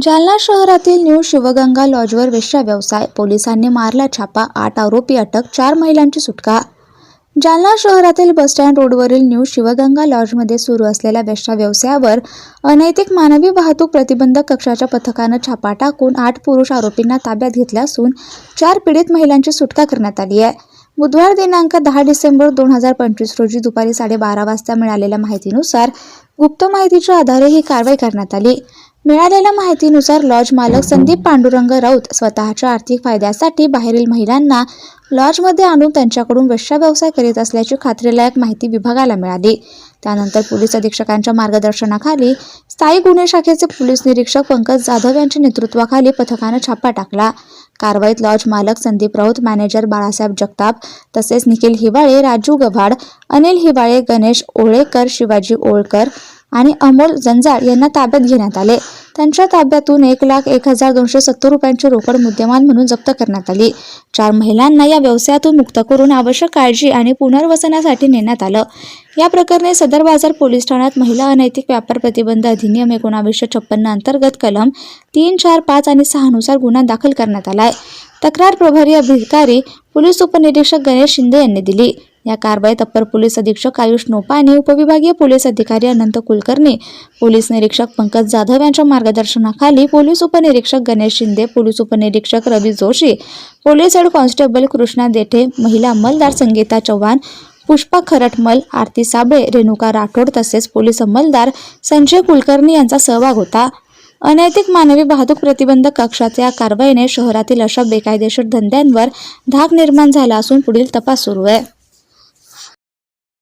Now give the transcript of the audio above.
जालना शहरातील न्यू शिवगंगा लॉजवर वेश्या व्यवसाय, पोलिसांनी मारला छापा, 8 आरोपी अटक, 4 महिलांची सुटका। जालना शहरातील बसस्टँड रोडवरील न्यू शिवगंगा लॉजमध्ये सुरू असलेल्या वेश्या व्यवसायावर अनैतिक मानवी वाहतूक प्रतिबंधक कक्षाच्या पथकानं छापा टाकून 8 पुरुष आरोपींना ताब्यात घेतले असून 4 पीडित महिलांची सुटका करण्यात आली आहे। बुधवार दिनांक 10 डिसेंबर 2025 रोजी दुपारी 12:30 वाजता मिळालेल्या माहितीनुसार गुप्त माहितीच्या आधारे ही कारवाई करण्यात आली। मिळालेल्या माहितीनुसार लॉज मालक संदीप पांडुरंग राऊत स्वतःच्या आर्थिक फायद्यासाठी बाहेरील महिलांना लॉजमध्ये आणून त्यांच्याकडून वेश्या व्यवसाय करीत असल्याची खात्रीलायक माहिती विभागाला मिळाली। त्यानंतर पोलीस अधीक्षकांच्या मार्गदर्शनाखाली स्थायी गुन्हे शाखेचे पोलीस निरीक्षक पंकज जाधव यांच्या नेतृत्वाखाली पथकानं छापा टाकला। कारवाईत लॉज मालक संदीप राऊत, मॅनेजर बाळासाहेब जगताप तसेच निखिल हिवाळे, राजू गव्हाड, अनिल हिवाळे, गणेश ओळेकर, शिवाजी ओळकर आणि अमोल जंजाळ यांना ताब्यात घेण्यात आले। त्यांच्या ताब्यातून 1,01,270 रुपयांची रोकड मुद्देमाल म्हणून जप्त करण्यात आली। 4 महिलांना या व्यवसायातून मुक्त करून आवश्यक काळजी आणि पुनर्वसनासाठी नेण्यात आलं। या प्रकरणी सदर बाजार पोलीस ठाण्यात महिला अनैतिक व्यापार प्रतिबंध अधिनियम 1956 अंतर्गत कलम 3, 4, 5 आणि 6 नुसार गुन्हा दाखल करण्यात आला आहे। तक्रार प्रभारी अधिकारी पोलीस उपनिरीक्षक गणेश शिंदे यांनी दिली। या कारवाईत अप्पर पोलीस अधीक्षक आयुष नोपाने, उपविभागीय पोलीस अधिकारी अनंत कुलकर्णी, पोलीस निरीक्षक पंकज जाधव यांच्या मार्गदर्शनाखाली पोलीस उपनिरीक्षक गणेश शिंदे, पोलीस उपनिरीक्षक Ravi Joshi, police head constable Krishna Dethe, महिला अंमलदार संगीता चव्हाण, पुष्पा खरटमल, आरती साबळे, रेणुका राठोड तसेच पोलीस अंमलदार संजय कुलकर्णी यांचा सहभाग होता। अनैतिक मानवी वाहतूक प्रतिबंधक कक्षाच्या या कारवाईने शहरातील अशा बेकायदेशीर धंद्यांवर धाक निर्माण झाला असून पुढील तपास सुरू आहे।